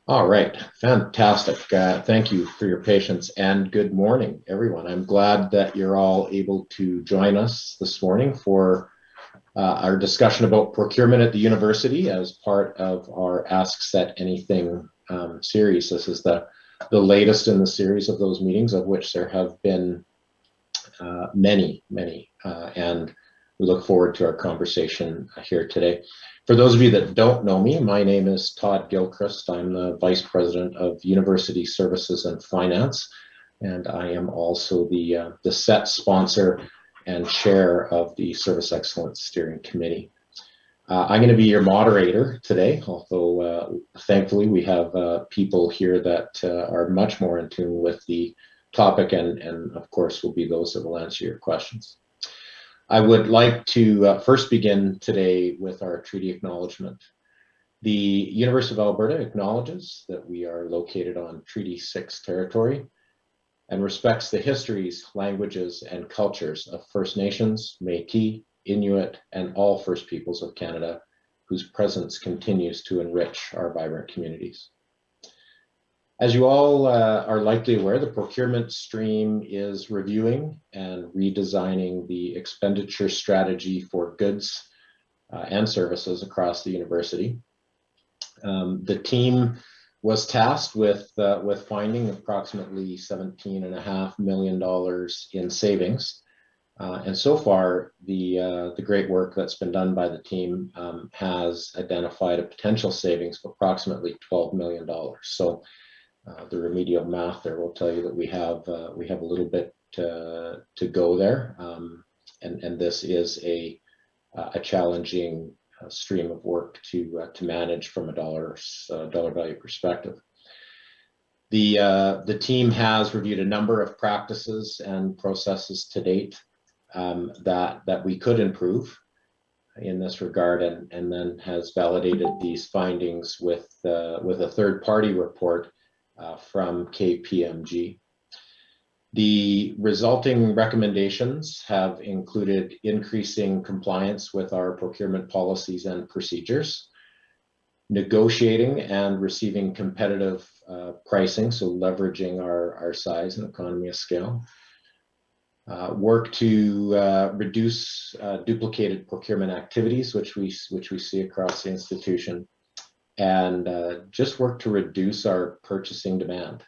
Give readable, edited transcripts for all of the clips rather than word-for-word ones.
All right, fantastic. Thank you for your patience and good morning, everyone. I'm glad that you're all able to join us this morning for our discussion about procurement at the university as part of our Ask Set Anything series. This is the latest in the series of those meetings, of which there have been many, and we look forward to our conversation here today. For those of you that don't know me, my name is Todd Gilchrist. I'm the Vice President of University Services and Finance, and I am also the SET sponsor and chair of the Service Excellence Steering Committee. I'm going to be your moderator today, although thankfully we have people here that are much more in tune with the topic and of course will be those that will answer your questions. I would like to first begin today with our treaty acknowledgement. The University of Alberta acknowledges that we are located on Treaty 6 territory and respects the histories, languages, and cultures of First Nations, Métis, Inuit, and all First Peoples of Canada, whose presence continues to enrich our vibrant communities. As you all are likely aware, the procurement stream is reviewing and redesigning the expenditure strategy for goods and services across the university. The team was tasked with finding approximately $17.5 million in savings. And so far, the great work that's been done by the team has identified a potential savings of approximately $12 million. So the remedial math there will tell you that we have a little bit to go there, and this is a challenging stream of work to manage from a dollar value perspective. The team has reviewed a number of practices and processes to date that we could improve in this regard, and then has validated these findings with a third-party report from KPMG. The resulting recommendations have included increasing compliance with our procurement policies and procedures, negotiating and receiving competitive pricing, so leveraging our size and economy of scale, work to reduce duplicated procurement activities, which we see across the institution, and just work to reduce our purchasing demand,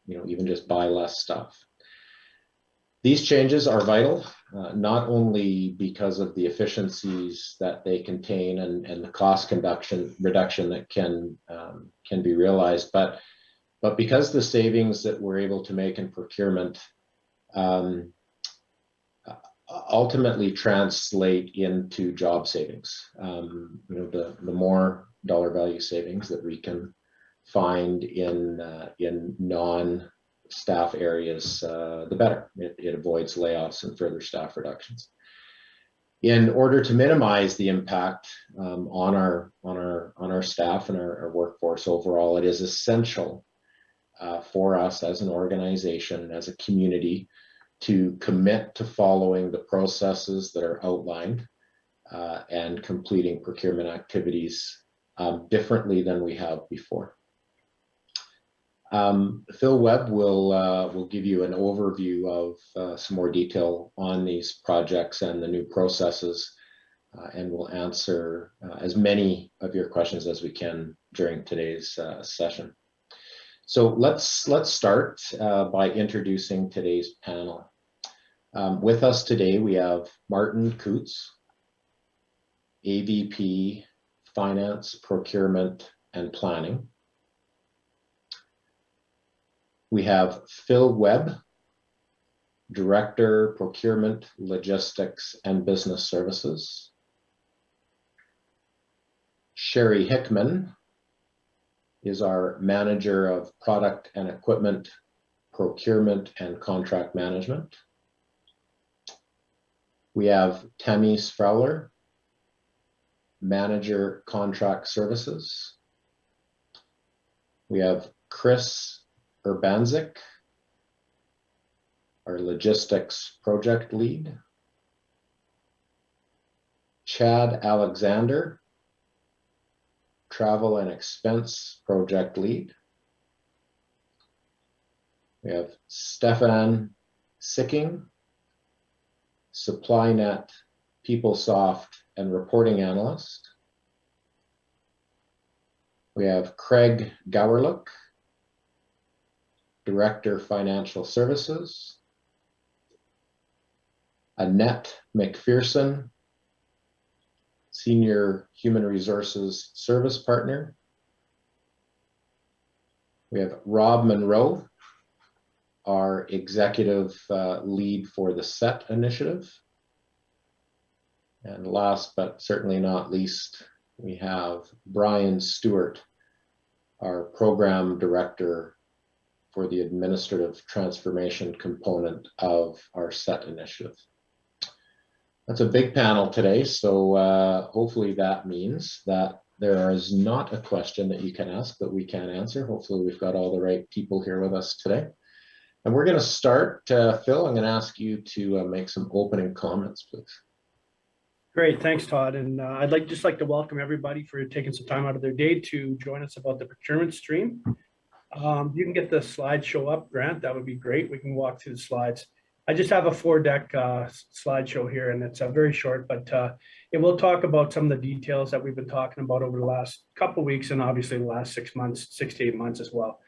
even just buy less stuff. These changes are vital, not only because of the efficiencies that they contain and the cost reduction that can be realized, but because the savings that we're able to make in procurement ultimately translate into job savings. The more dollar value savings that we can find in non-staff areas, the better. It avoids layoffs and further staff reductions. In order to minimize the impact on our staff and our workforce overall, it is essential for us as an organization, as a community, to commit to following the processes that are outlined and completing procurement activities differently than we have before. Phil Webb will give you an overview of some more detail on these projects and the new processes, and we'll answer as many of your questions as we can during today's session. So let's start by introducing today's panel. With us today, we have Martin Coutts, AVP, Finance, Procurement, and Planning. We have Phil Webb, Director, Procurement, Logistics, and Business Services. Sherry Hickman is our Manager of Product and Equipment, Procurement, and Contract Management. We have Tamis Fowler, Manager, Contract Services. We have Chris Urbanzik, our Logistics Project Lead. Chad Alexander, Travel and Expense Project Lead. We have Stefan Sicking, SupplyNet PeopleSoft and Reporting Analyst. We have Craig Gowerlook, Director Financial Services. Annette McPherson, Senior Human Resources Service Partner. We have Rob Munro, our Executive Lead for the SET initiative. And last but certainly not least, we have Brian Stewart, our Program Director for the Administrative Transformation component of our SET initiative. That's a big panel today, so hopefully that means that there is not a question that you can ask that we can't answer. Hopefully we've got all the right people here with us today. And we're going to start, Phil, I'm going to ask you to make some opening comments, please. Great, thanks, Todd. And I'd just like to welcome everybody for taking some time out of their day to join us about the procurement stream. You can get the slideshow up, Grant. That would be great. We can walk through the slides. I just have a 4-deck slideshow here, and it's very short, but it will talk about some of the details that we've been talking about over the last couple of weeks, and obviously the last 6 to 8 months as well.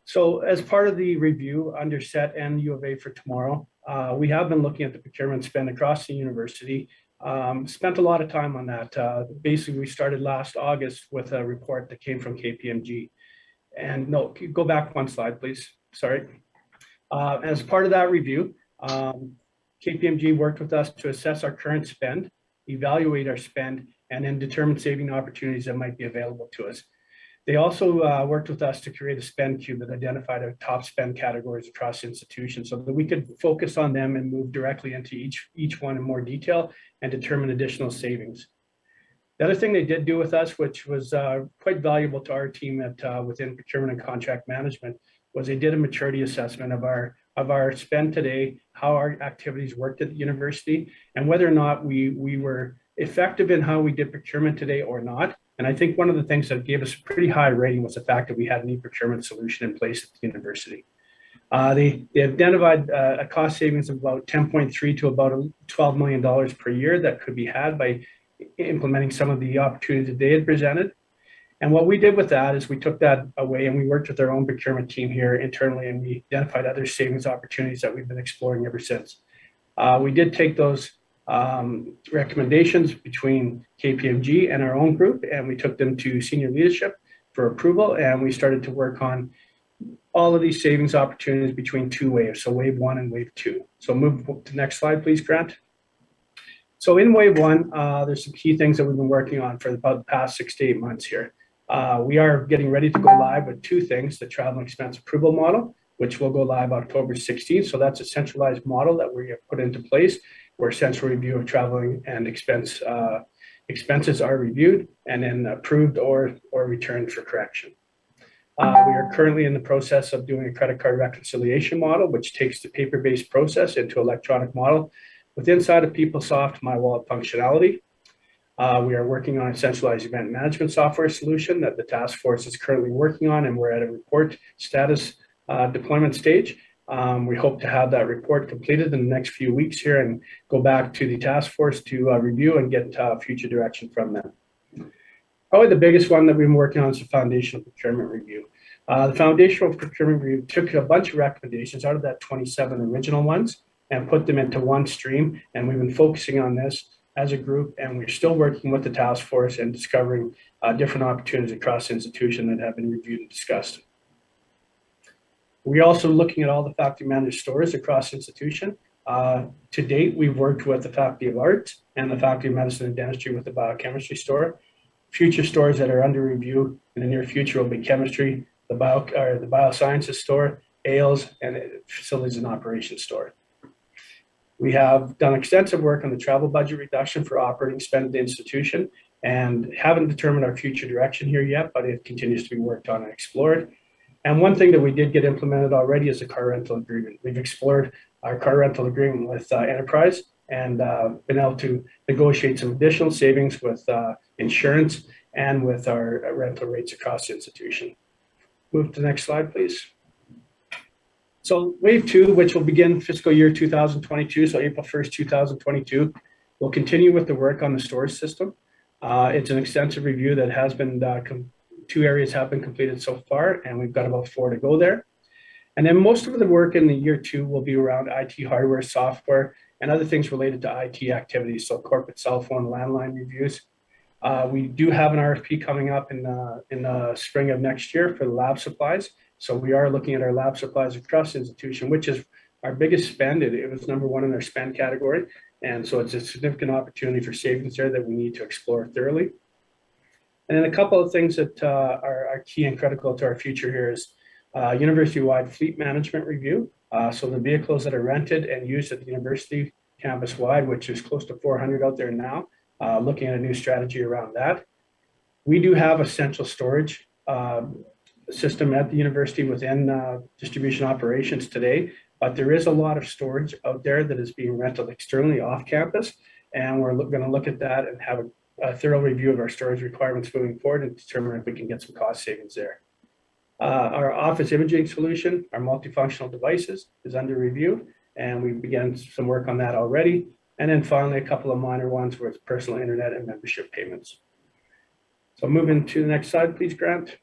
So as part of the review under SET and U of A for tomorrow, we have been looking at the procurement spend across the university. Spent a lot of time on that. Basically, we started last August with a report that came from KPMG. And no, go back one slide, please. Sorry. As part of that review, KPMG worked with us to assess our current spend, evaluate our spend, and then determine saving opportunities that might be available to us. They also worked with us to create a spend cube that identified our top spend categories across institutions so that we could focus on them and move directly into each one in more detail and determine additional savings. The other thing they did do with us, which was quite valuable to our team within procurement and contract management, was they did a maturity assessment of our spend today, how our activities worked at the university, and whether or not we were effective in how we did procurement today or not. And I think one of the things that gave us a pretty high rating was the fact that we had an e-procurement solution in place at the university. They identified a cost savings of about 10.3 to about $12 million per year that could be had by implementing some of the opportunities that they had presented. And what we did with that is we took that away and we worked with our own procurement team here internally, and we identified other savings opportunities that we've been exploring ever since. We did take those recommendations between KPMG and our own group, and we took them to senior leadership for approval, and we started to work on all of these savings opportunities between 2 waves, so wave 1 and wave 2. So move to the next slide, please, Grant. So in wave 1, there's some key things that we've been working on for about the past 6 to 8 months here. We are getting ready to go live with 2 things: the travel and expense approval model, which will go live October 16th. So that's a centralized model that we have put into place where central review of traveling and expenses are reviewed and then approved or returned for correction. We are currently in the process of doing a credit card reconciliation model, which takes the paper-based process into electronic model with inside of PeopleSoft My Wallet functionality. We are working on a centralized event management software solution that the task force is currently working on, and we're at a report status deployment stage. We hope to have that report completed in the next few weeks here and go back to the task force to review and get future direction from them. Probably the biggest one that we've been working on is the foundational procurement review. The foundational procurement review took a bunch of recommendations out of that 27 original ones and put them into one stream, and we've been focusing on this as a group, and we're still working with the task force and discovering different opportunities across the institution that have been reviewed and discussed. We're also looking at all the faculty managed stores across the institution. To date, we've worked with the Faculty of Arts and the Faculty of Medicine and Dentistry with the biochemistry store. Future stores that are under review in the near future will be chemistry, the biosciences store, AILS, and facilities and operations store. We have done extensive work on the travel budget reduction for operating spend at the institution and haven't determined our future direction here yet, but it continues to be worked on and explored. And one thing that we did get implemented already is a car rental agreement. We've explored our car rental agreement with Enterprise and been able to negotiate some additional savings with insurance and with our rental rates across the institution. Move to the next slide, please. So wave 2, which will begin fiscal year 2022, so April 1st, 2022, we'll continue with the work on the storage system. It's an extensive review that has been, 2 areas have been completed so far, and we've got about 4 to go there. And then most of the work in the year 2 will be around IT hardware, software, and other things related to IT activities, so corporate cell phone, landline reviews. We do have an RFP coming up in the spring of next year for the lab supplies. So we are looking at our lab supplies across the institution, which is our biggest spend. It was number 1 in our spend category. And so it's a significant opportunity for savings there that we need to explore thoroughly. And then a couple of things that are key and critical to our future here is university-wide fleet management review. So the vehicles that are rented and used at the university campus-wide, which is close to 400 out there now, looking at a new strategy around that. We do have a central storage system at the university within distribution operations today, but there is a lot of storage out there that is being rented externally off campus, and we're going to look at that and have a thorough review of our storage requirements moving forward and determine if we can get some cost savings there. Our office imaging solution, our multifunctional devices, is under review, and we began some work on that already. And then finally, a couple of minor ones where it's personal internet and membership payments. So moving to the next slide, please, Grant.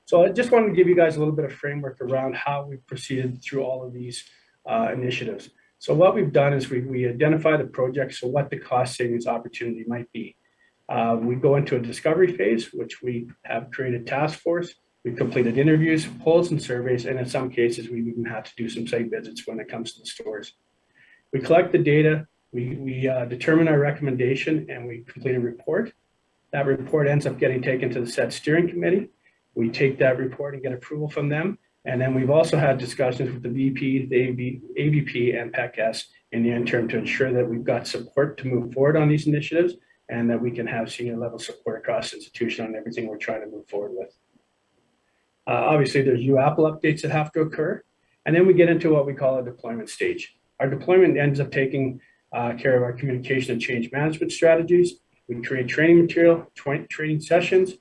So I just wanted to give you guys a little bit of framework around how we proceeded through all of these initiatives. So what we've done is we identify the project, so what the cost savings opportunity might be. We go into a discovery phase, which we have created task force. We've completed interviews, polls, and surveys, and in some cases, we've even had to do some site visits when it comes to the stores. We collect the data, we determine our recommendation, and we complete a report. That report ends up getting taken to the SESC steering committee. We take that report and get approval from them. And then we've also had discussions with the VP, the AVP, and PECS in the interim to ensure that we've got support to move forward on these initiatives and that we can have senior level support across the institution on everything we're trying to move forward with. Obviously, there's UAPL updates that have to occur. And then we get into what we call a deployment stage. Our deployment ends up taking care of our communication and change management strategies. We create training material, training sessions.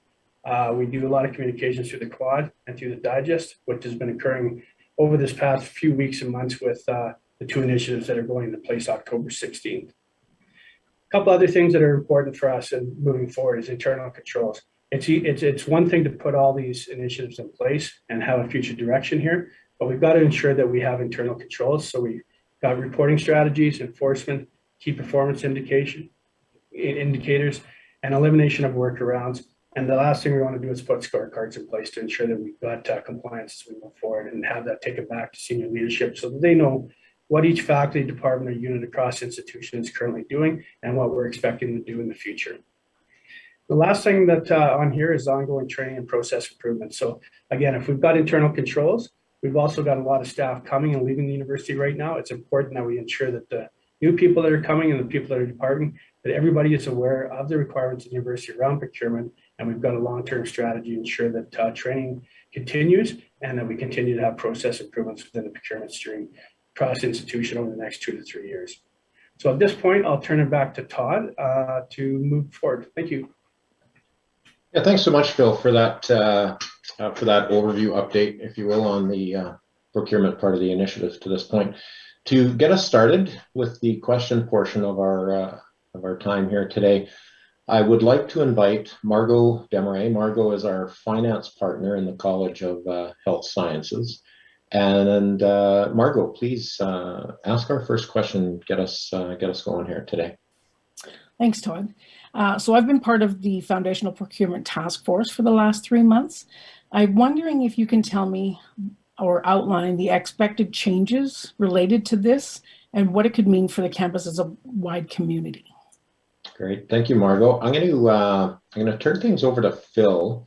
We do a lot of communications through the quad and through the digest, which has been occurring over this past few weeks and months with the 2 initiatives that are going into place October 16th. A couple other things that are important for us and moving forward is internal controls. It's one thing to put all these initiatives in place and have a future direction here, but we've got to ensure that we have internal controls. So we've got reporting strategies, enforcement, key performance indicators, and elimination of workarounds. And the last thing we want to do is put scorecards in place to ensure that we've got compliance as we move forward and have that taken back to senior leadership so that they know what each faculty, department, or unit across institution is currently doing and what we're expecting to do in the future. The last thing that on here is ongoing training and process improvement. So again, if we've got internal controls, we've also got a lot of staff coming and leaving the university right now. It's important that we ensure that the new people that are coming and the people that are departing, that everybody is aware of the requirements of the university around procurement, and we've got a long-term strategy to ensure that training continues and that we continue to have process improvements within the procurement stream across the institution over the next 2 to 3 years. So at this point, I'll turn it back to Todd to move forward. Thank you. Yeah, thanks so much, Phil, for that overview update, if you will, on the procurement part of the initiative to this point. To get us started with the question portion of our time here today, I would like to invite Margot Desmarais. Margot is our finance partner in the College of Health Sciences. And Margot, please ask our first question. Get us going here today. Thanks, Todd. So I've been part of the Foundational Procurement Task Force for the last 3 months. I'm wondering if you can tell me or outline the expected changes related to this and what it could mean for the campus as a wide community. Great, thank you, Margot. I'm going to turn things over to Phil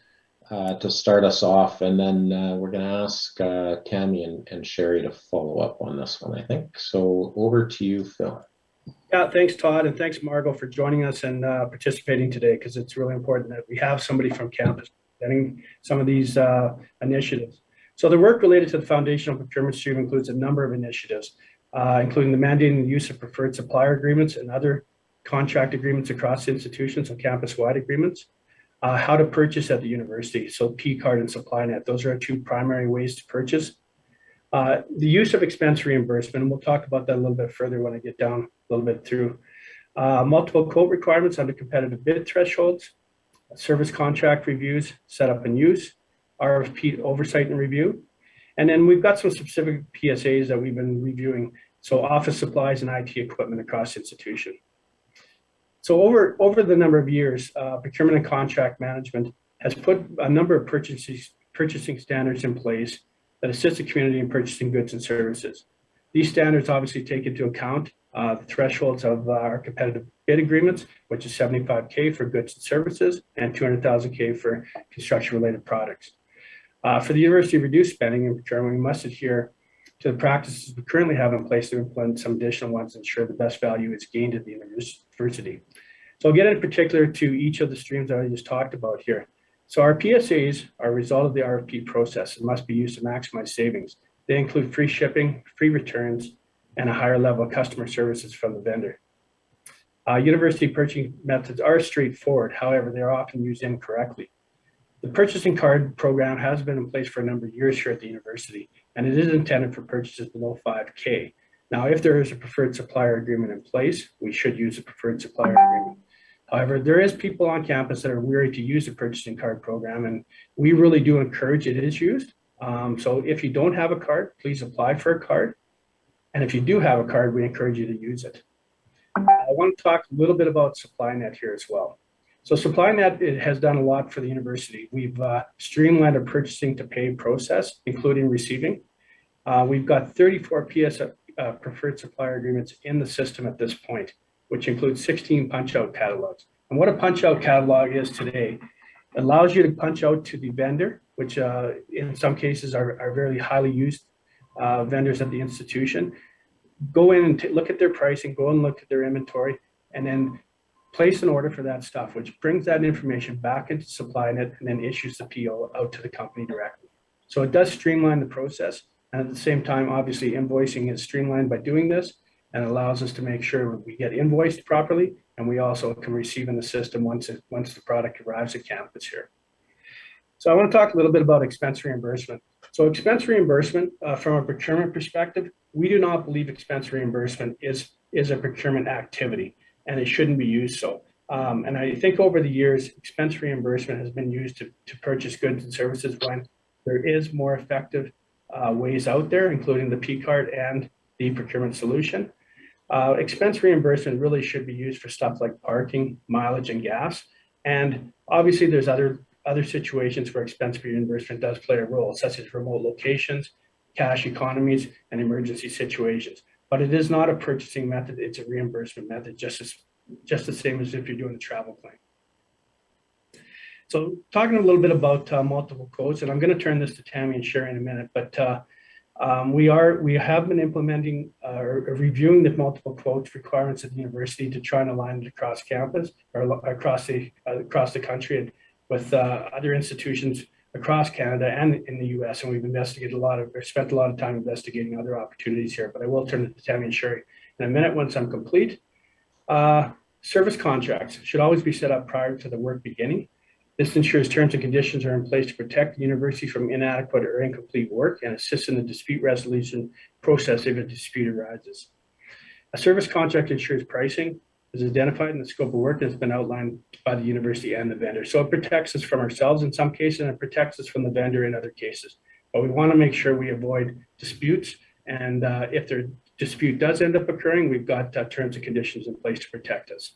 to start us off, and then we're going to ask Tammy and Sherry to follow up on this one, I think. So over to you, Phil. Yeah, thanks, Todd, and thanks, Margot, for joining us and participating today, because it's really important that we have somebody from campus getting some of these initiatives. So the work related to the foundational procurement stream includes a number of initiatives, including the mandating the use of preferred supplier agreements and other contract agreements across institutions, so campus-wide agreements. How to purchase at the university. So P-card and SupplyNet, those are our two primary ways to purchase. The use of expense reimbursement, and we'll talk about that a little bit further when I get down a little bit through. Multiple quote requirements under competitive bid thresholds, service contract reviews, setup and use, RFP oversight and review. And then we've got some specific PSAs that we've been reviewing. So office supplies and IT equipment across institution. So over the number of years, procurement and contract management has put a number of purchasing standards in place that assist the community in purchasing goods and services. These standards obviously take into account the thresholds of our competitive bid agreements, which is $75K for goods and services and $200,000 for construction-related products. For the university reduced spending in procurement, we must adhere to the practices we currently have in place to implement some additional ones to ensure the best value is gained at the university. So I'll get in particular to each of the streams that I just talked about here. So our PSAs are a result of the RFP process and must be used to maximize savings. They include free shipping, free returns, and a higher level of customer services from the vendor. University purchasing methods are straightforward. However, they are often used incorrectly. The purchasing card program has been in place for a number of years here at the university, and it is intended for purchases below $5K. Now, if there is a preferred supplier agreement in place, we should use a preferred supplier agreement. However, there is people on campus that are weary to use the purchasing card program, and we really do encourage it is used. So if you don't have a card, please apply for a card. And if you do have a card, we encourage you to use it. I want to talk a little bit about SupplyNet here as well. So SupplyNet has done a lot for the university. We've streamlined our purchasing to pay process, including receiving. We've got 34 preferred supplier agreements in the system at this point, which includes 16 punch-out catalogs. And what a punch-out catalog is today, it allows you to punch out to the vendor, which in some cases are very highly used vendors at the institution. Go in and look at their pricing, go and look at their inventory, and then place an order for that stuff, which brings that information back into SupplyNet and then issues the PO out to the company directly. So it does streamline the process. And at the same time, obviously, invoicing is streamlined by doing this and allows us to make sure we get invoiced properly, and we also can receive in the system once the product arrives at campus here. So I want to talk a little bit about expense reimbursement. So expense reimbursement, from a procurement perspective, we do not believe expense reimbursement is a procurement activity, and it shouldn't be used so. And I think over the years, expense reimbursement has been used to purchase goods and services when there is more effective ways out there, including the P-card and the procurement solution. Expense reimbursement really should be used for stuff like parking, mileage, and gas. And obviously there's other situations where expense reimbursement does play a role, such as remote locations, cash economies, and emergency situations. But it is not a purchasing method, it's a reimbursement method, just the same as if you're doing a travel claim. So talking a little bit about multiple quotes, and I'm going to turn this to Tammy and Sherry in a minute, but we have been implementing or reviewing the multiple quotes requirements at the university to try and align it across campus or across the country and with other institutions across Canada and in the US. And we've spent a lot of time investigating other opportunities here, but I will turn it to Tammy and Sherry in a minute once I'm complete. Service contracts should always be set up prior to the work beginning. This ensures terms and conditions are in place to protect the university from inadequate or incomplete work and assist in the dispute resolution process if a dispute arises. A service contract ensures pricing is identified in the scope of work that has been outlined by the university and the vendor. So it protects us from ourselves in some cases, and it protects us from the vendor in other cases. But we want to make sure we avoid disputes. And if their dispute does end up occurring, we've got terms and conditions in place to protect us.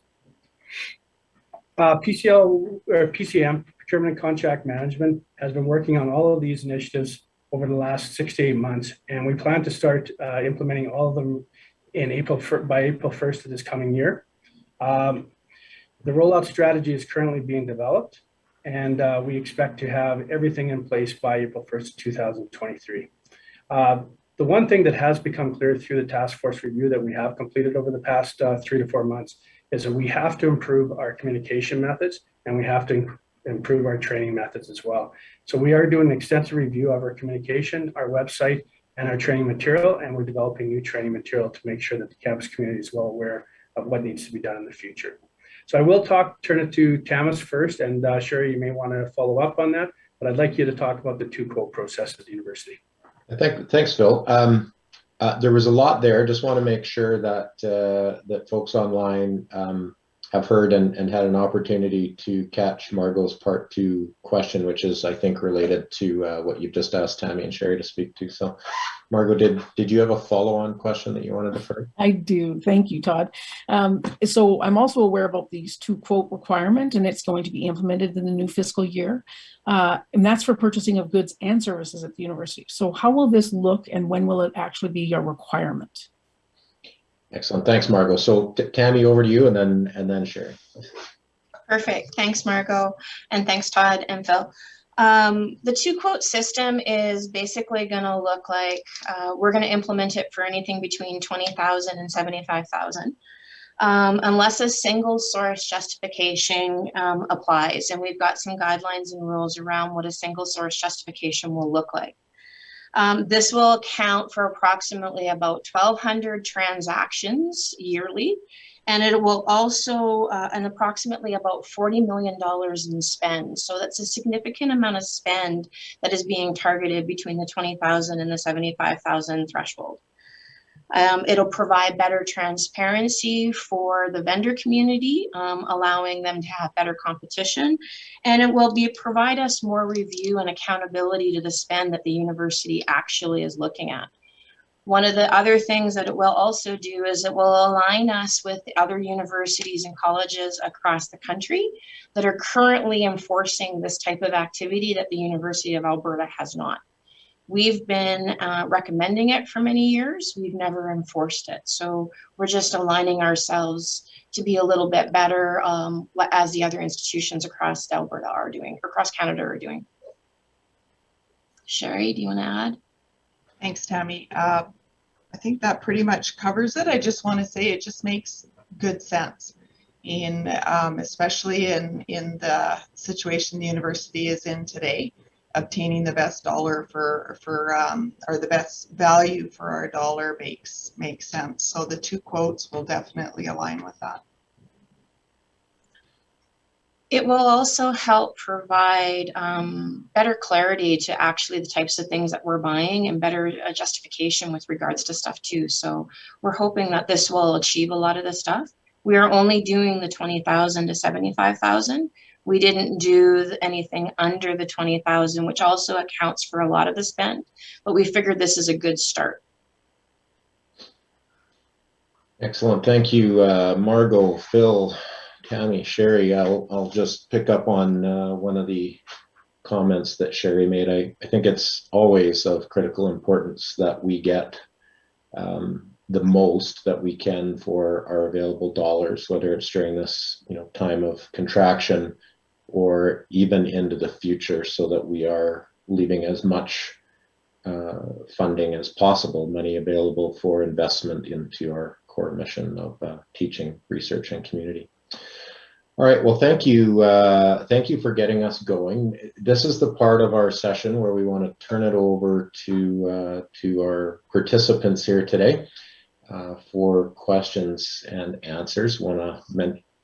PCM, Procurement and Contract Management, has been working on all of these initiatives over the last 6 to 8 months, and we plan to start implementing all of them by April 1st of this coming year. The rollout strategy is currently being developed, and we expect to have everything in place by April 1st, 2023. The one thing that has become clear through the task force review that we have completed over the past 3 to 4 months is that we have to improve our communication methods, and we have to improve our training methods as well. So we are doing an extensive review of our communication, our website, and our training material, and we're developing new training material to make sure that the campus community is well aware of what needs to be done in the future. So I will turn it to Tamas first, and Sherry, you may want to follow up on that, but I'd like you to talk about the two quote process at the university. Thanks, Phil. There was a lot there. Just want to make sure that that folks online have heard and had an opportunity to catch Margot's part 2 question, which is, I think, related to what you've just asked Tammy and Sherry to speak to. So, Margot, did you have a follow-on question that you wanted to defer? I do. Thank you, Todd. So I'm also aware about these two quote requirement, and it's going to be implemented in the new fiscal year. And that's for purchasing of goods and services at the university. So how will this look, and when will it actually be a requirement? Excellent. Thanks, Margot. So Tammy, over to you, and then Sherry. Perfect. Thanks, Margot. And thanks, Todd and Phil. The two quote system is basically going to look like we're going to implement it for anything between 20,000 and 75,000. Unless a single source justification applies. And we've got some guidelines and rules around what a single source justification will look like. This will account for approximately about 1,200 transactions yearly, and it will also and approximately about $40 million in spend. So that's a significant amount of spend that is being targeted between the 20,000 and the 75,000 threshold. It'll provide better transparency for the vendor community, allowing them to have better competition, and it will provide us more review and accountability to the spend that the university actually is looking at. One of the other things that it will also do is it will align us with the other universities and colleges across the country that are currently enforcing this type of activity that the University of Alberta has not. We've been recommending it for many years. We've never enforced it. So we're just aligning ourselves to be a little bit better as the other institutions across Alberta are doing, across Canada are doing. Sherry, do you want to add? Thanks, Tammy. I think that pretty much covers it. I just want to say it just makes good sense, especially in the situation the university is in today. Obtaining the best dollar or the best value for our dollar makes sense. So the two quotes will definitely align with that. It will also help provide better clarity to actually the types of things that we're buying and better justification with regards to stuff too. So we're hoping that this will achieve a lot of the stuff. We are only doing the 20,000 to 75,000. We didn't do anything under the 20,000, which also accounts for a lot of the spend, but we figured this is a good start. Excellent. Thank you, Margot, Phil, Tammy, Sherry. I'll just pick up on one of the comments that Sherry made. I think it's always of critical importance that we get the most that we can for our available dollars, whether it's during this time of contraction or even into the future, so that we are leaving as much funding as possible, money available for investment into our core mission of teaching, research, and community. All right, well, thank you for getting us going. This is the part of our session where we want to turn it over to our participants here today for questions and answers.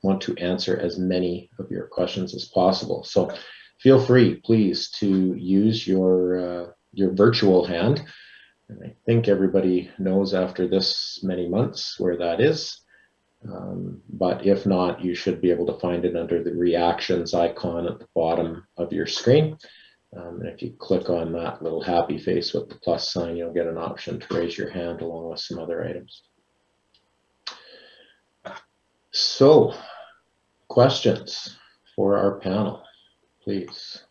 Want to answer as many of your questions as possible. So feel free, please, to use your virtual hand. And I think everybody knows after this many months where that is. But if not, you should be able to find it under the reactions icon at the bottom of your screen. And if you click on that little happy face with the plus sign, you'll get an option to raise your hand along with some other items. So, questions for our panel, please.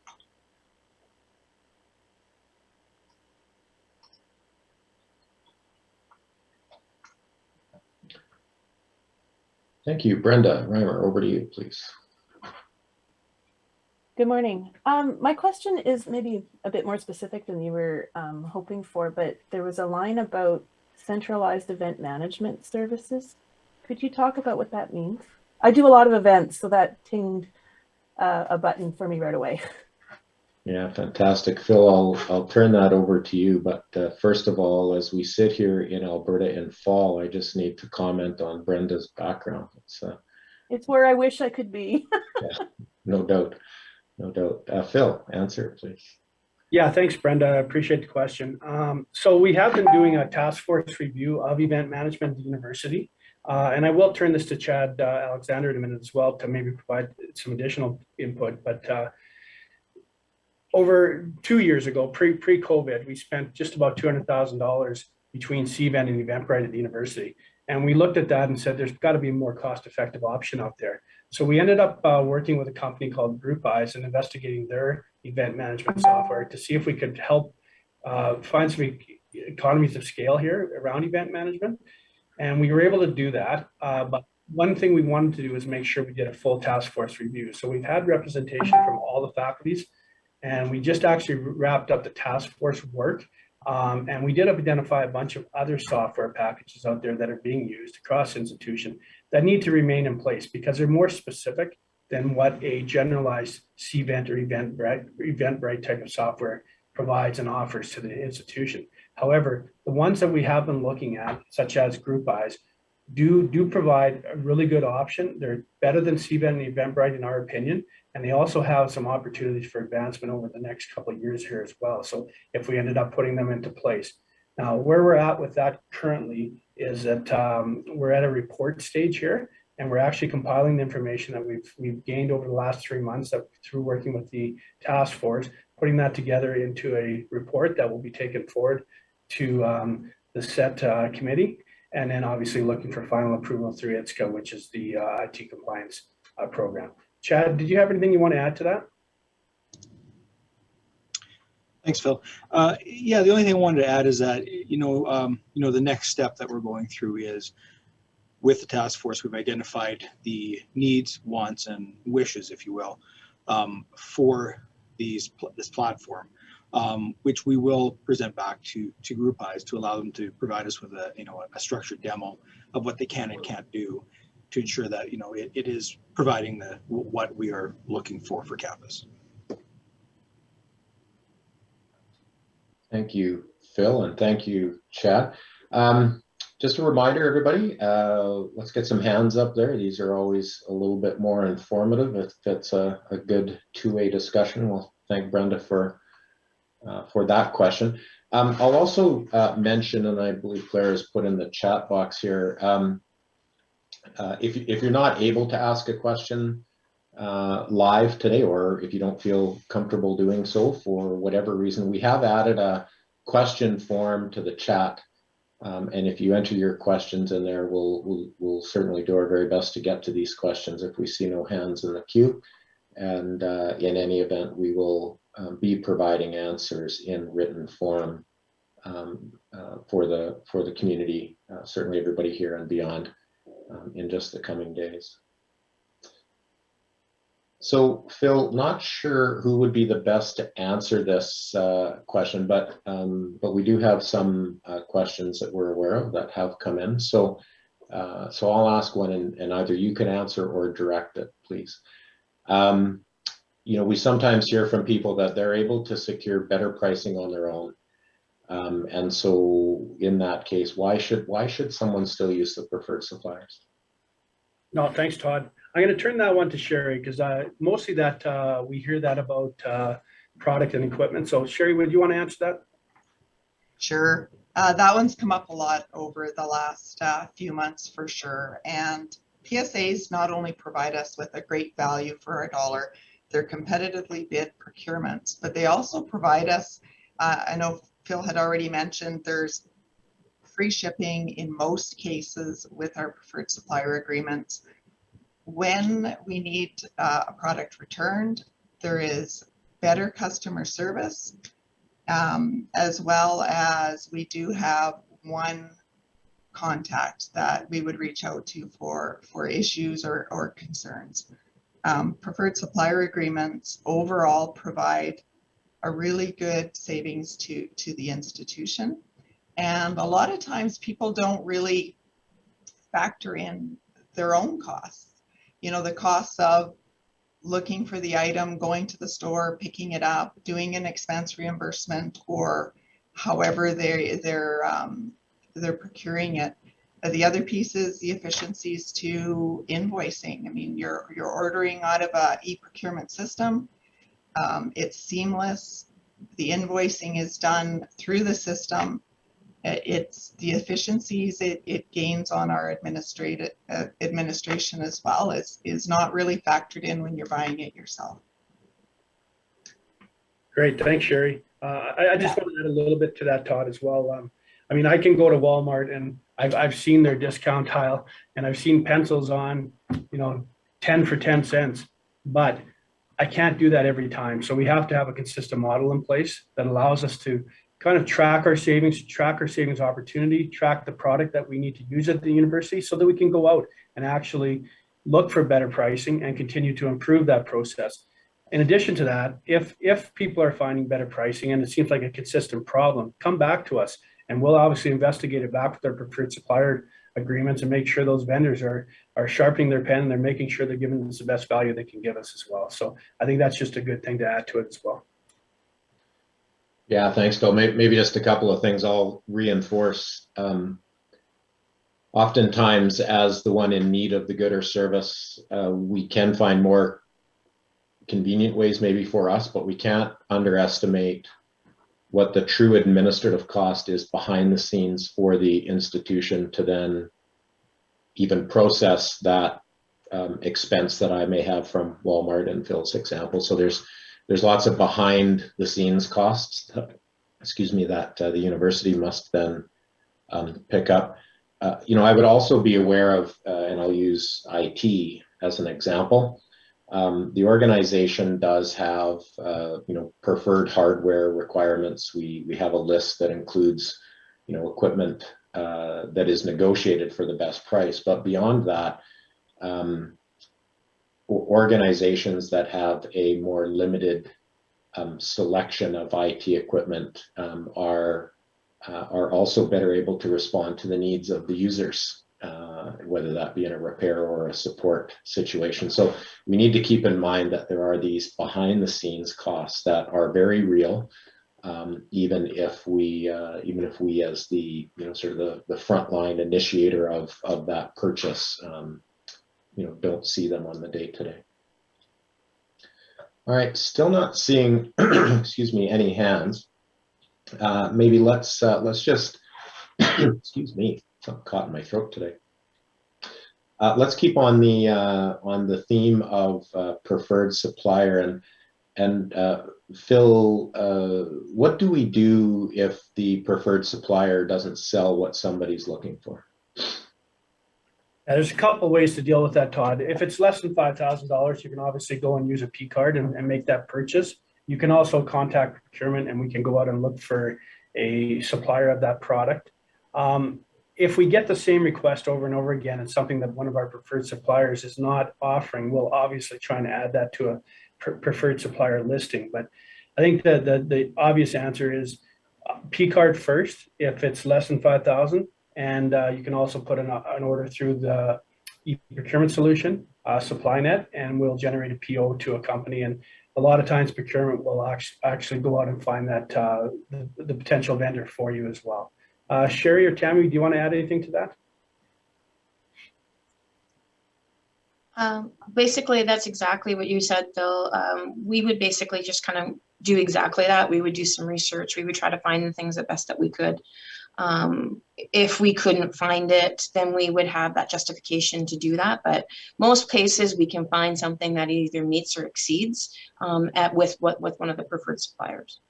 Thank you. Brenda Reimer, over to you, please. Good morning. My question is maybe a bit more specific than you were hoping for, but there was a line about centralized event management services. Could you talk about what that means? I do a lot of events, so that tinged a button for me right away. Yeah, fantastic. Phil, I'll turn that over to you. But first of all, as we sit here in Alberta in fall, I just need to comment on Brenda's background. It's It's where I wish I could be. Yeah, no doubt, no doubt. Phil, answer please. Yeah, thanks, Brenda. I appreciate the question. So we have been doing a task force review of event management at the university. And I will turn this to Chad Alexander in a minute as well to maybe provide some additional input. But over 2 years ago, pre-COVID, we spent just about $200,000 between CVent and Eventbrite at the university. And we looked at that and said, there's got to be a more cost-effective option out there. So we ended up working with a company called GroupEyes and investigating their event management software to see if we could help find some economies of scale here around event management. And we were able to do that. But one thing we wanted to do is make sure we did a full task force review. So we've had representation from all the faculties, and we just actually wrapped up the task force work. And we did identify a bunch of other software packages out there that are being used across institution that need to remain in place because they're more specific than what a generalized CVent or Eventbrite type of software provides and offers to the institution. However, the ones that we have been looking at, such as GroupEyes, do provide a really good option. They're better than CVent and Eventbrite in our opinion, and they also have some opportunities for advancement over the next couple of years here as well. So if we ended up putting them into place. Now, where we're at with that currently is that we're at a report stage here, and we're actually compiling the information that we've gained over the last 3 months through working with the task force, putting that together into a report that will be taken forward to the SET committee, and then obviously looking for final approval through ITSCA, which is the IT compliance program. Chad, did you have anything you want to add to that? Thanks, Phil. Yeah, the only thing I wanted to add is that, the next step that we're going through is with the task force, we've identified the needs, wants, and wishes, if you will, for this platform, which we will present back to GroupEyes to allow them to provide us with a structured demo of what they can and can't do to ensure that it is providing what we are looking for campus. Thank you, Phil, and thank you, Chad. Just a reminder, everybody, let's get some hands up there. These are always a little bit more informative. If it's a good two-way discussion, we'll thank Brenda for that question. I'll also mention, and I believe Claire has put in the chat box here, if you're not able to ask a question live today, or if you don't feel comfortable doing so for whatever reason, we have added a question form to the chat. And if you enter your questions in there, we'll certainly do our very best to get to these questions if we see no hands in the queue. And in any event, we will be providing answers in written form for the community, certainly everybody here and beyond, in just the coming days. So, Phil, not sure who would be the best to answer this question, but we do have some questions that we're aware of that have come in. So I'll ask one, and either you can answer or direct it, please. We sometimes hear from people that they're able to secure better pricing on their own, and so in that case, why should someone still use the preferred suppliers? No, thanks, Todd. I'm going to turn that one to Sherry because mostly that we hear that about product and equipment. So Sherry, would you want to answer that? Sure. That one's come up a lot over the last few months for sure. And PSAs not only provide us with a great value for our dollar, they're competitively bid procurements, but they also provide us, I know Phil had already mentioned, there's free shipping in most cases with our preferred supplier agreements. When we need a product returned, there is better customer service, as well as we do have one contact that we would reach out to for issues or concerns. Preferred supplier agreements overall provide a really good savings to the institution. And a lot of times people don't really factor in their own costs. The costs of looking for the item, going to the store, picking it up, doing an expense reimbursement, or however they're procuring it. The other piece is the efficiencies to invoicing. I mean, you're ordering out of a e-procurement system. It's seamless. The invoicing is done through the system. It's the efficiencies it gains on our administration as well is not really factored in when you're buying it yourself. Great, thanks, Sherry. I just want to add a little bit to that, Todd, as well. I mean, I can go to Walmart and I've seen their discount tile and I've seen pencils on, 10 for 10 cents, but I can't do that every time. So we have to have a consistent model in place that allows us to kind of track our savings opportunity, track the product that we need to use at the university so that we can go out and actually look for better pricing and continue to improve that process. In addition to that, if people are finding better pricing and it seems like a consistent problem, come back to us and we'll obviously investigate it back with our preferred supplier agreements and make sure those vendors are sharpening their pen and they're making sure they're giving us the best value they can give us as well. So I think that's just a good thing to add to it as well. Yeah, thanks, Phil. Maybe just a couple of things I'll reinforce. Oftentimes, as the one in need of the good or service, we can find more convenient ways maybe for us, but we can't underestimate what the true administrative cost is behind the scenes for the institution to then even process that expense that I may have from Walmart and Phil's example. So there's lots of behind the scenes costs, that the university must then pick up. I would also be aware of, and I'll use IT as an example. The organization does have, preferred hardware requirements. We have a list that includes, equipment that is negotiated for the best price. But beyond that, organizations that have a more limited selection of IT equipment are also better able to respond to the needs of the users, whether that be in a repair or a support situation. So we need to keep in mind that there are these behind the scenes costs that are very real, even if we as the sort of the frontline initiator of that purchase don't see them on the day to day. All right, still not seeing any hands. Maybe let's just excuse me, I'm caught in my throat today. Let's keep on the theme of preferred supplier and Phil, what do we do if the preferred supplier doesn't sell what somebody's looking for? There's a couple of ways to deal with that, Todd. If it's less than $5,000, you can obviously go and use a P card and make that purchase. You can also contact procurement and we can go out and look for a supplier of that product. If we get the same request over and over again, it's something that one of our preferred suppliers is not offering, we'll obviously try and add that to a preferred supplier listing. But I think that the obvious answer is P card first if it's less than 5,000. And you can also put an order through the e-procurement solution, SupplyNet, and we'll generate a PO to a company. And a lot of times procurement will actually go out and find that the potential vendor for you as well. Sherry or Tammy, do you want to add anything to that? Basically, that's exactly what you said, Phil. We would basically just kind of do exactly that. We would do some research. We would try to find the things the best that we could. If we couldn't find it, then we would have that justification to do that. But most cases, we can find something that either meets or exceeds with one of the preferred suppliers.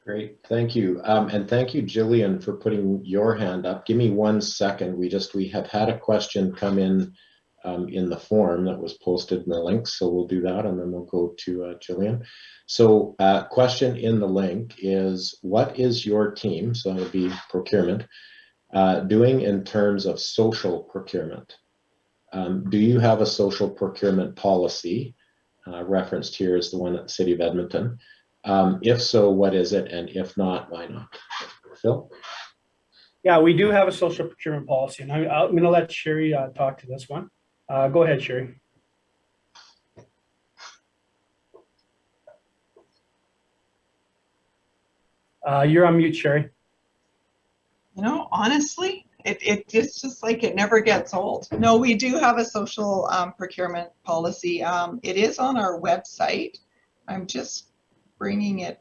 Great, thank you. And thank you, Jillian, for putting your hand up. Give me 1 second. We have had a question come in the form that was posted in the link. So we'll do that and then we'll go to Jillian. So question in the link is, what is your team, so that would be procurement, doing in terms of social procurement? Do you have a social procurement policy? Referenced here is the one at the City of Edmonton. If so, what is it? And if not, why not? Phil? Yeah, we do have a social procurement policy, and I'm going to let Sherry talk to this one. Go ahead, Sherry. You're on mute, Sherry. honestly, it's just like it never gets old. No, we do have a social procurement policy. It is on our website. I'm just bringing it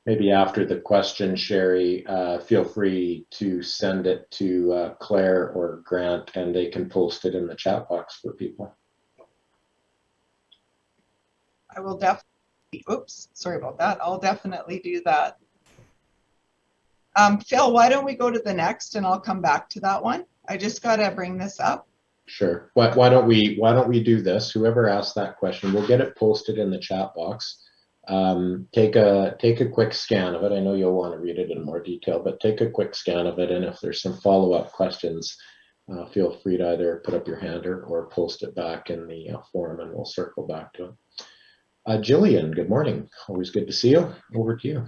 Maybe after the question, Sherry, feel free to send it to Claire or Grant, and they can post it in the chat box for people. I will definitely, oops, sorry about that. I'll definitely do that. Phil, why don't we go to the next and I'll come back to that one. I just got to bring this up. Sure. Why don't we do this? Whoever asked that question, we'll get it posted in the chat box. Take a quick scan of it. I know you'll want to read it in more detail, but take a quick scan of it. And if there's some follow-up questions, feel free to either put up your hand or post it back in the forum, and we'll circle back to it. Jillian, good morning. Always good to see you. Over to you.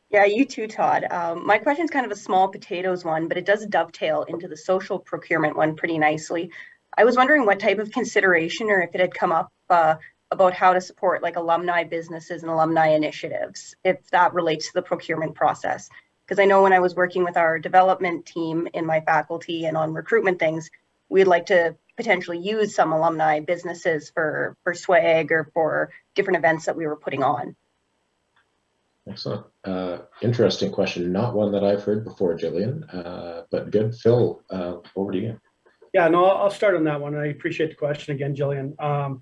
Yeah, you too, Todd. My question is kind of a small potatoes one, but it does dovetail into the social procurement one pretty nicely. I was wondering what type of consideration, or if it had come up about how to support like alumni businesses and alumni initiatives, if that relates to the procurement process. Because I know when I was working with our development team in my faculty and on recruitment things, we'd like to potentially use some alumni businesses for swag or for different events that we were putting on. Excellent. Interesting question. Not one that I've heard before, Jillian, but good. Phil, over to you. Yeah, no, I'll start on that one. I appreciate the question again, Jillian.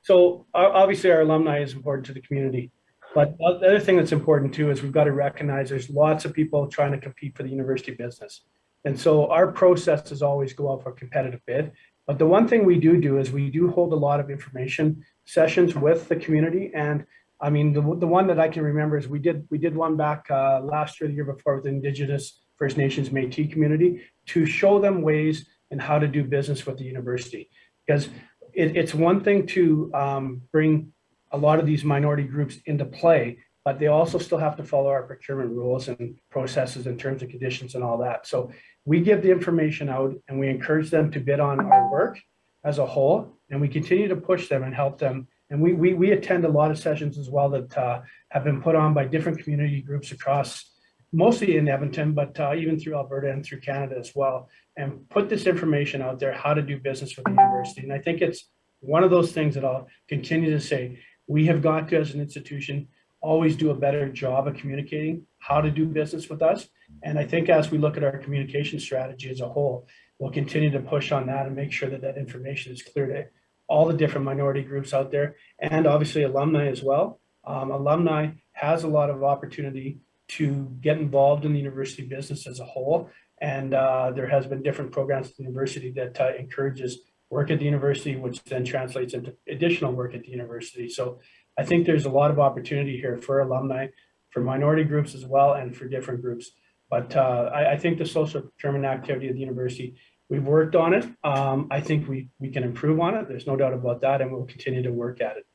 So obviously our alumni is important to the community, but the other thing that's important too is we've got to recognize there's lots of people trying to compete for the university business. And so our process is always go out for a competitive bid. But the one thing we do is we do hold a lot of information sessions with the community. And I mean, the one that I can remember is we did one back last year, the year before, with the Indigenous First Nations Métis community to show them ways and how to do business with the university. Because it's one thing to bring a lot of these minority groups into play, but they also still have to follow our procurement rules and processes and terms and conditions and all that. So we give the information out and we encourage them to bid on our work as a whole, and we continue to push them and help them. And we attend a lot of sessions as well that have been put on by different community groups across, mostly in Edmonton, but even through Alberta and through Canada as well, and put this information out there, how to do business with the university. And I think it's one of those things that I'll continue to say, we have got to, as an institution, always do a better job of communicating how to do business with us. And I think as we look at our communication strategy as a whole, we'll continue to push on that and make sure that that information is clear to all the different minority groups out there, and obviously alumni as well. Alumni has a lot of opportunity to get involved in the university business as a whole. And there has been different programs at the university that encourages work at the university, which then translates into additional work at the university. So I think there's a lot of opportunity here for alumni, for minority groups as well, and for different groups. But I think the social procurement activity at the university, we've worked on it. I think we can improve on it. There's no doubt about that, and we'll continue to work at it.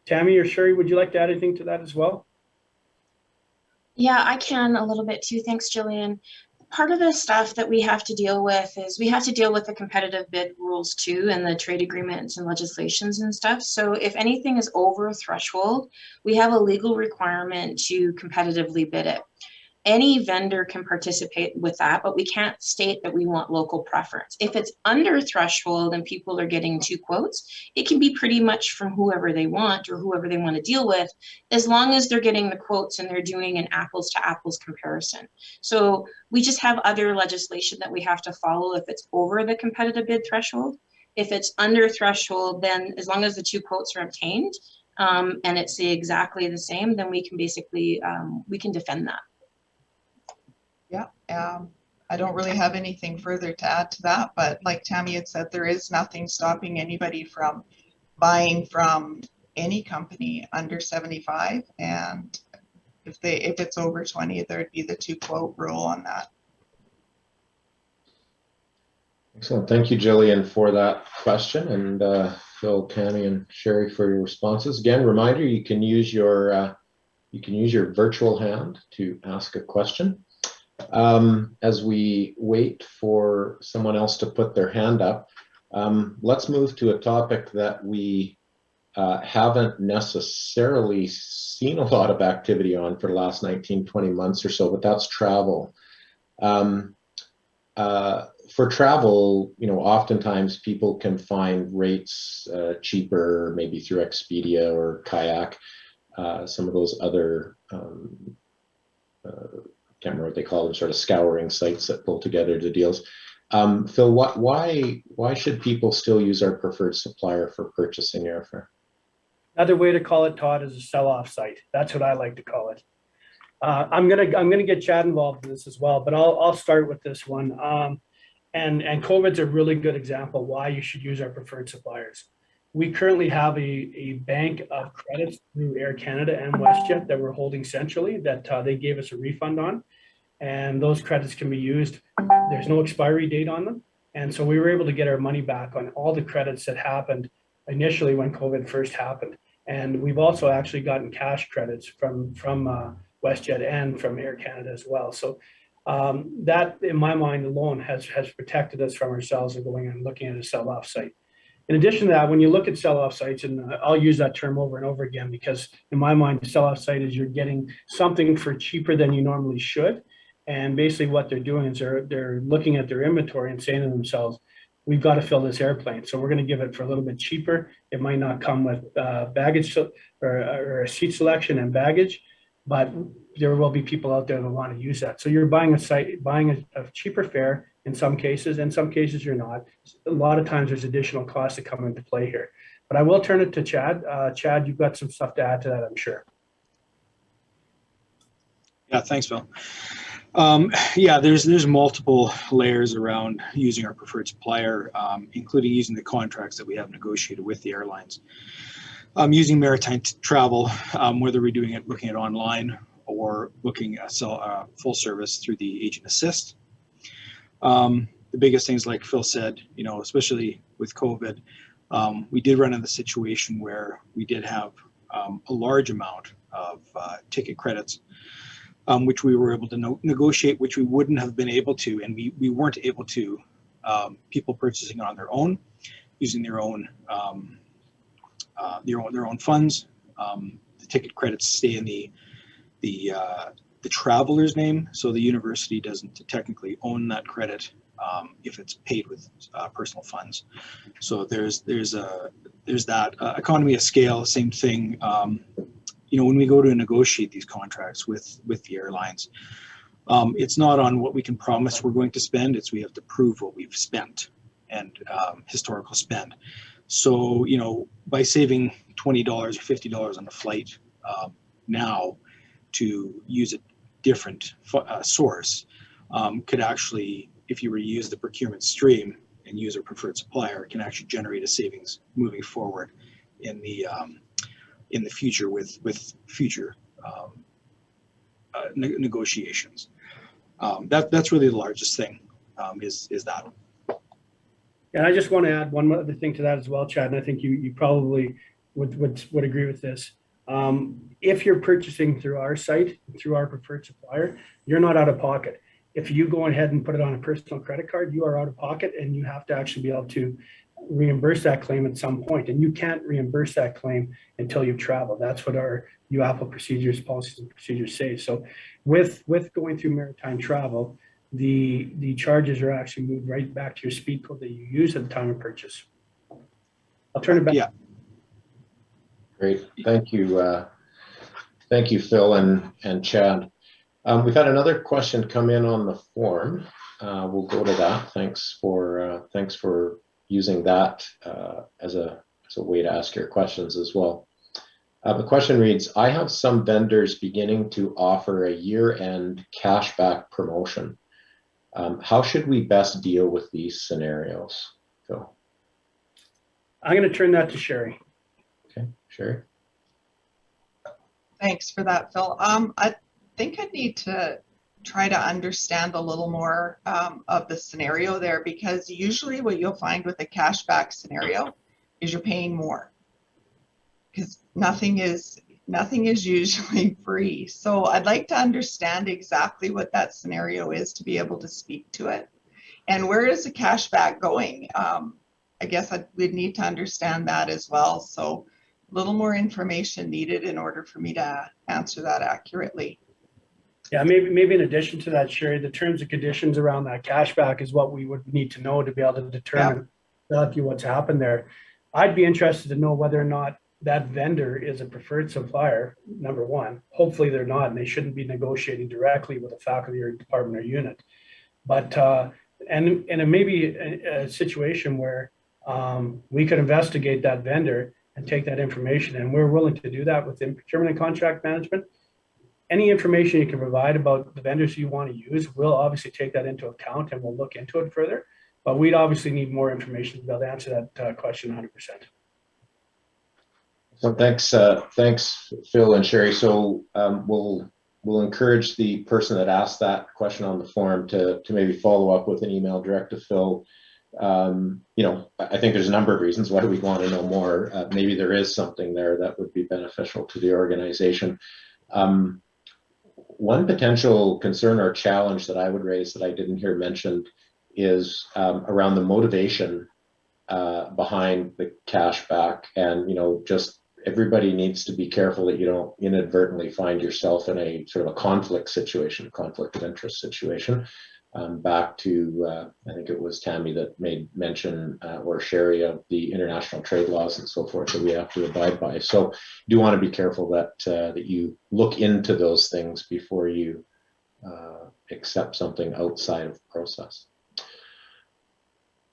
Tammy or Sherry, would you like to add anything to that as well? Yeah, I can a little bit too. Thanks, Jillian. Part of the stuff that we have to deal with is we have to deal with the competitive bid rules too, and the trade agreements and legislations and stuff. So if anything is over a threshold, we have a legal requirement to competitively bid it. Any vendor can participate with that, but we can't state that we want local preference. If it's under threshold and people are getting 2 quotes, it can be pretty much from whoever they want or whoever they want to deal with, as long as they're getting the quotes and they're doing an apples to apples comparison. So we just have other legislation that we have to follow if it's over the competitive bid threshold. If it's under threshold, then as long as the 2 quotes are obtained and it's exactly the same, then we can basically, we can defend that. Yeah, I don't really have anything further to add to that, but like Tammy had said, there is nothing stopping anybody from buying from any company under 75, and if it's over 20, there'd be the 2 quote rule on that. Excellent. Thank you, Jillian, for that question, and Phil, Tammy, and Sherry for your responses. Again, reminder: you can use your virtual hand to ask a question. As we wait for someone else to put their hand up, let's move to a topic that we haven't necessarily seen a lot of activity on for the last 19, 20 months or so, but that's travel. For travel, oftentimes people can find rates cheaper, maybe through Expedia or Kayak, some of those other, can't remember what they call them, sort of scouring sites that pull together the deals. Phil, why should people still use our preferred supplier for purchasing airfare? Another way to call it, Todd, is a sell-off site. That's what I like to call it. I'm gonna get Chad involved in this as well, but I'll start with this one. And COVID's a really good example why you should use our preferred suppliers. We currently have a bank of credits through Air Canada and WestJet that we're holding centrally that they gave us a refund on, and those credits can be used. There's no expiry date on them, and so we were able to get our money back on all the credits that happened initially when COVID first happened. And we've also actually gotten cash credits from WestJet and from Air Canada as well. So that, in my mind alone, has protected us from ourselves and going and looking at a sell-off site. In addition to that, when you look at sell-off sites, and I'll use that term over and over again, because in my mind, a sell-off site is you're getting something for cheaper than you normally should. And basically what they're doing is they're looking at their inventory and saying to themselves, we've got to fill this airplane, so we're going to give it for a little bit cheaper. It might not come with baggage or a seat selection and baggage, but there will be people out there that want to use that. So you're buying a cheaper fare in some cases. In some cases, you're not. A lot of times there's additional costs that come into play here. But I will turn it to Chad. Chad, you've got some stuff to add to that, I'm sure. Yeah, thanks, Phil. Yeah, there's multiple layers around using our preferred supplier, including using the contracts that we have negotiated with the airlines. Using maritime travel, whether we're doing it, looking at online or looking at full service through the agent assist. The biggest things, like Phil said, especially with COVID, we did run into the situation where we did have a large amount of ticket credits, which we were able to negotiate, which we wouldn't have been able to, and we weren't able to. People purchasing on their own, using their own funds. The ticket credits stay in the traveler's name, so the university doesn't technically own that credit if it's paid with personal funds. So there's that economy of scale. Same thing. When we go to negotiate these contracts with the airlines, it's not on what we can promise we're going to spend. It's we have to prove what we've spent and historical spend. So, by saving $20 or $50 on a flight now to use a different source could actually, if you were to use the procurement stream and use a preferred supplier, can actually generate a savings moving forward in the future with future negotiations. That's really the largest thing, is that. And I just want to add one other thing to that as well, Chad, and I think you probably would agree with this. If you're purchasing through our site, through our preferred supplier, you're not out of pocket. If you go ahead and put it on a personal credit card, you are out of pocket, and you have to actually be able to reimburse that claim at some point. And you can't reimburse that claim until you've traveled. That's what our UAPA procedures, policies and procedures say. So with going through maritime travel, the charges are actually moved right back to your speed code that you use at the time of purchase. I'll turn it back. Yeah. Great. Thank you. Thank you, Phil and Chad. We've had another question come in on the form. We'll go to that. Thanks for using that as a way to ask your questions as well. The question reads, I have some vendors beginning to offer a year-end cashback promotion. How should we best deal with these scenarios, Phil? I'm going to turn that to Sherry. Okay, Sherry. Thanks for that, Phil. I think I need to try to understand a little more of the scenario there, because usually what you'll find with a cashback scenario is you're paying more, because nothing is usually free. So I'd like to understand exactly what that scenario is to be able to speak to it. And where is the cashback going? I guess we'd need to understand that as well. So little more information needed in order for me to answer that accurately. Yeah, maybe in addition to that, Sherry, the terms and conditions around that cashback is what we would need to know to be able to determine exactly what's happened there. I'd be interested to know whether or not that vendor is a preferred supplier, number one. Hopefully they're not, and they shouldn't be negotiating directly with a faculty or department or unit. But, and it may be a situation where we could investigate that vendor and take that information, and we're willing to do that within procurement and contract management. Any information you can provide about the vendors you want to use, we'll obviously take that into account and we'll look into it further. But we'd obviously need more information to be able to answer that question 100%. So thanks, Phil and Sherry. So we'll encourage the person that asked that question on the forum to maybe follow up with an email direct to Phil. You know, I think there's a number of reasons why we'd want to know more. Maybe there is something there that would be beneficial to the organization. One potential concern or challenge that I would raise that I didn't hear mentioned is around the motivation behind the cashback. And, you know, just everybody needs to be careful that you don't inadvertently find yourself in a sort of a conflict of interest situation. Back to, I think it was Tammy that made mention, or Sherry, of the international trade laws and so forth that we have to abide by. So you do want to be careful that that you look into those things before you accept something outside of the process.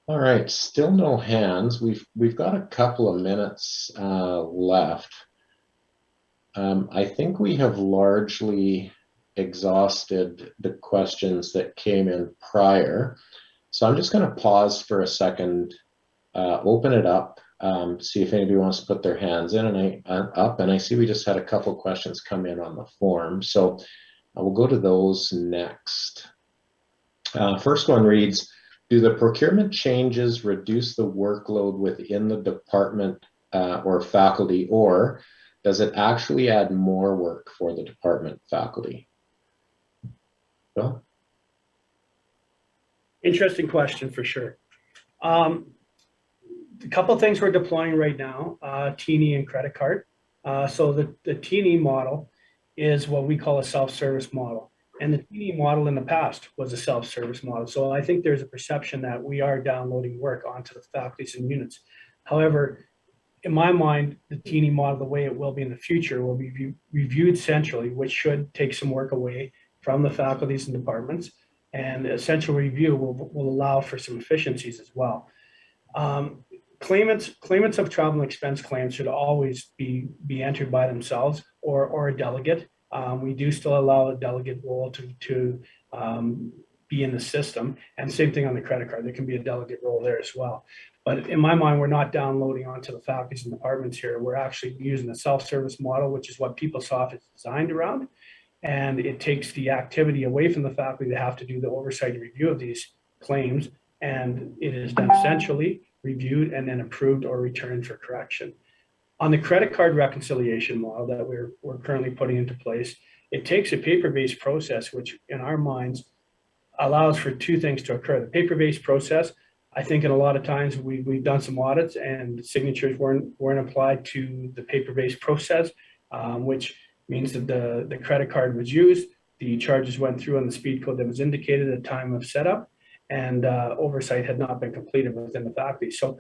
All right, still no hands. We've got a couple of minutes left. I think we have largely exhausted the questions that came in prior. So I'm just going to pause for a second, open it up, see if anybody wants to put their hands in and I see we just had a couple of questions come in on the form. So I will go to those next. First one reads, do the procurement changes reduce the workload within the department or faculty, or does it actually add more work for the department faculty? Bill? Interesting question for sure. A couple of things we're deploying right now, T&E and credit card. So the T&E model is what we call a self-service model. And the T&E model in the past was a self-service model. So I think there's a perception that we are downloading work onto the faculties and units. However, in my mind, the T&E model, the way it will be in the future, will be reviewed centrally, which should take some work away from the faculties and departments. And essential review will allow for some efficiencies as well. Claimants of travel and expense claims should always be entered by themselves or a delegate. We do still allow a delegate role to be in the system, and same thing on the credit card. There can be a delegate role there as well. But in my mind, we're not downloading onto the faculties and departments here. We're actually using a self-service model, which is what PeopleSoft is designed around. And it takes the activity away from the faculty to have to do the oversight and review of these claims. And it is done centrally, reviewed, and then approved or returned for correction. On the credit card reconciliation model that we're currently putting into place, it takes a paper-based process, which in our minds allows for two things to occur. The paper-based process, I think in a lot of times we've done some audits and signatures weren't applied to the paper-based process, which means that the credit card was used, the charges went through on the speed code that was indicated at the time of setup, and oversight had not been completed within the faculty. So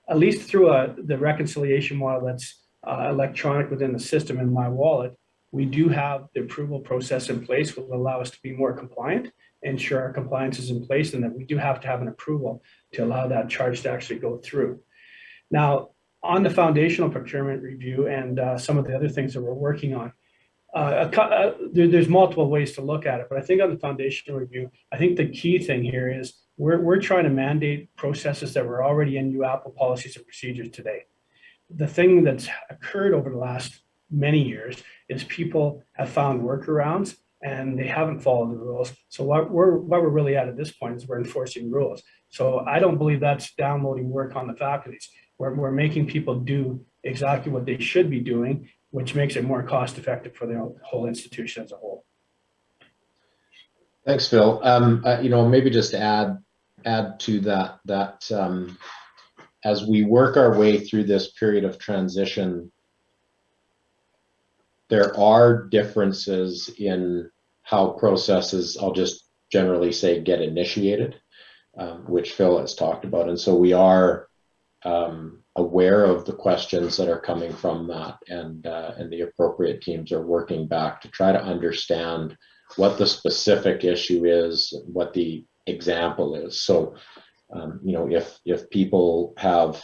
at least through the reconciliation model that's electronic within the system in My Wallet, we do have the approval process in place, which will allow us to be more compliant, ensure our compliance is in place, and that we do have to have an approval to allow that charge to actually go through. Now, on the foundational procurement review and some of the other things that we're working on, there's multiple ways to look at it, but I think on the foundational review, I think the key thing here is we're trying to mandate processes that were already in UAPL policies and procedures today. The thing that's occurred over the last many years is people have found workarounds and they haven't followed the rules. So what we're really at this point is we're enforcing rules. So I don't believe that's downloading work on the faculties. We're making people do exactly what they should be doing, which makes it more cost effective for the whole institution as a whole. Thanks, Phil. You know, maybe just add to that as we work our way through this period of transition, there are differences in how processes, I'll just generally say, get initiated, which Phil has talked about. And so we are aware of the questions that are coming from that, and the appropriate teams are working back to try to understand what the specific issue is, what the example is. So, you know, if people have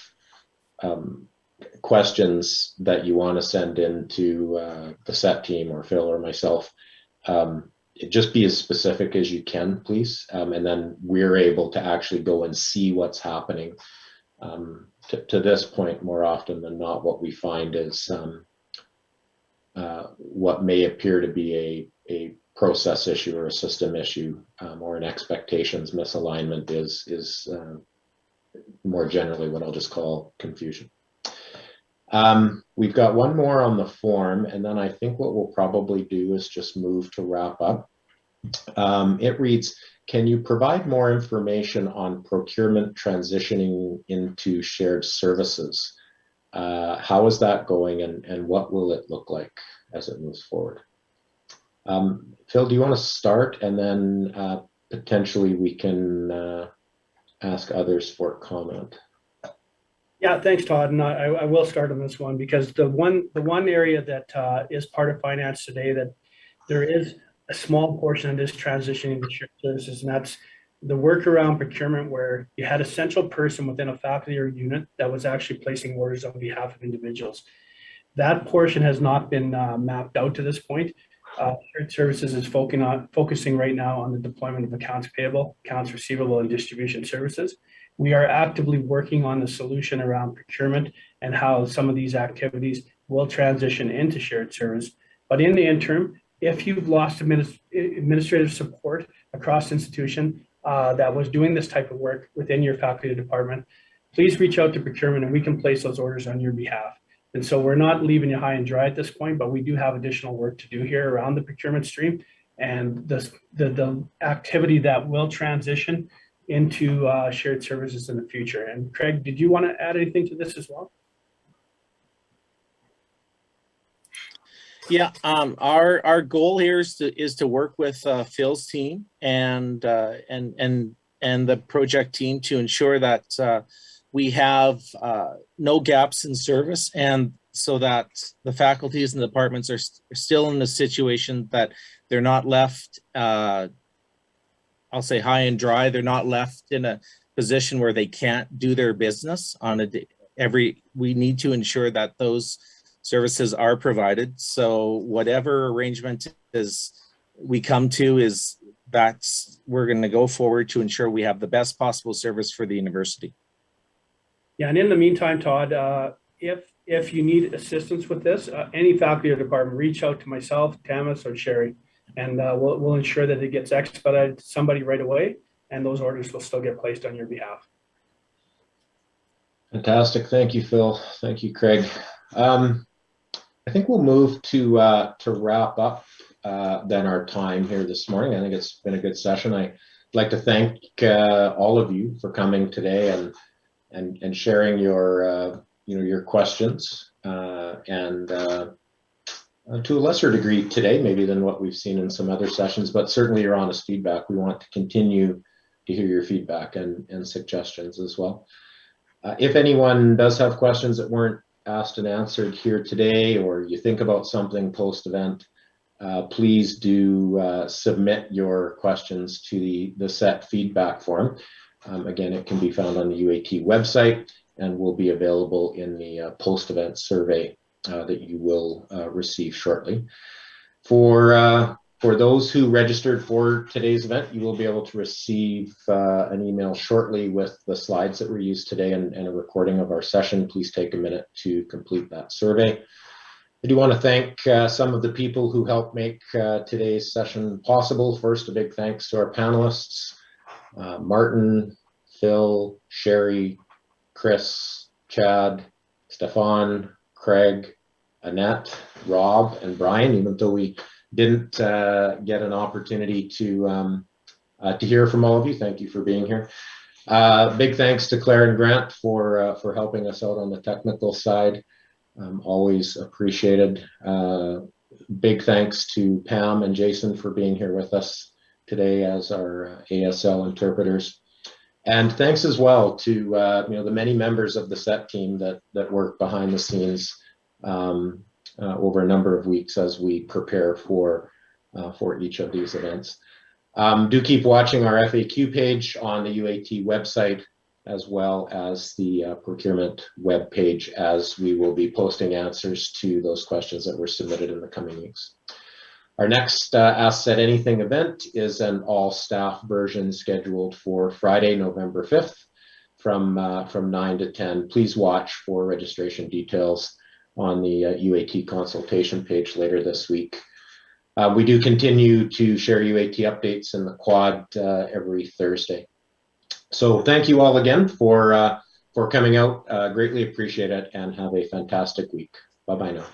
questions that you want to send into the SET team or Phil or myself, just be as specific as you can, please. And then we're able to actually go and see what's happening. To this point, more often than not, what we find is what may appear to be a process issue or a system issue, or an expectations misalignment is more generally what I'll just call confusion. We've got one more on the form, and then I think what we'll probably do is just move to wrap up. It reads, can you provide more information on procurement transitioning into shared services? How is that going, and what will it look like as it moves forward? Phil, do you want to start, and then potentially we can ask others for comment? Yeah, thanks, Todd. And I will start on this one, because the one area that is part of finance today that there is a small portion of this transition into shared services, and that's the work around procurement, where you had a central person within a faculty or unit that was actually placing orders on behalf of individuals. That portion has not been mapped out to this point. Shared services is focusing right now on the deployment of accounts payable, accounts receivable, and distribution services. We are actively working on the solution around procurement and how some of these activities will transition into shared service. But in the interim, if you've lost administrative support across institution that was doing this type of work within your faculty department, please reach out to procurement and we can place those orders on your behalf. And so we're not leaving you high and dry at this point, but we do have additional work to do here around the procurement stream and the activity that will transition into shared services in the future. And Craig, did you want to add anything to this as well? Yeah, our goal here is to work with Phil's team and the project team to ensure that we have no gaps in service, and so that the faculties and departments are still in a situation that they're not left, I'll say, high and dry. They're not left in a position where they can't do their business on a day. We need to ensure that those services are provided. So whatever arrangement is we come to, is we're going to go forward to ensure we have the best possible service for the university. Yeah, and in the meantime, Todd, if you need assistance with this, any faculty or department, reach out to myself, Tamas, or Sherry, and we'll ensure that it gets expedited to somebody right away, and those orders will still get placed on your behalf. Fantastic. Thank you, Phil. Thank you, Craig. I think we'll move to wrap up then our time here this morning. I think it's been a good session. I'd like to thank all of you for coming today and sharing your your questions, and to a lesser degree today maybe than what we've seen in some other sessions, but certainly your honest feedback. We want to continue to hear your feedback and suggestions as well. If anyone does have questions that weren't asked and answered here today, or you think about something post-event, please do submit your questions to the SET feedback form. Again, it can be found on the UAT website and will be available in the post-event survey that you will receive shortly. For those who registered for today's event, you will be able to receive an email shortly with the slides that were used today and a recording of our session. Please take a minute to complete that survey. I do want to thank some of the people who helped make today's session possible. First, a big thanks to our panelists, Martin, Phil, Sherry, Chris, Chad, Stefan, Craig, Annette, Rob, and Brian, even though we didn't get an opportunity to hear from all of you. Thank you for being here. Big thanks to Claire and Grant for helping us out on the technical side. Always appreciated. big thanks to Pam and Jason for being here with us today as our ASL interpreters. And thanks as well to the many members of the SET team that work behind the scenes over a number of weeks as we prepare for each of these events. Do keep watching our FAQ page on the UAT website, as well as the procurement web page, as we will be posting answers to those questions that were submitted in the coming weeks. Our next Ask SET Anything event is an all-staff version scheduled for Friday, November 5th from 9 to 10. Please watch for registration details on the UAT consultation page later this week. We do continue to share UAT updates in the quad every Thursday. So thank you all again for coming out. Greatly appreciate it, and have a fantastic week. Bye-bye now.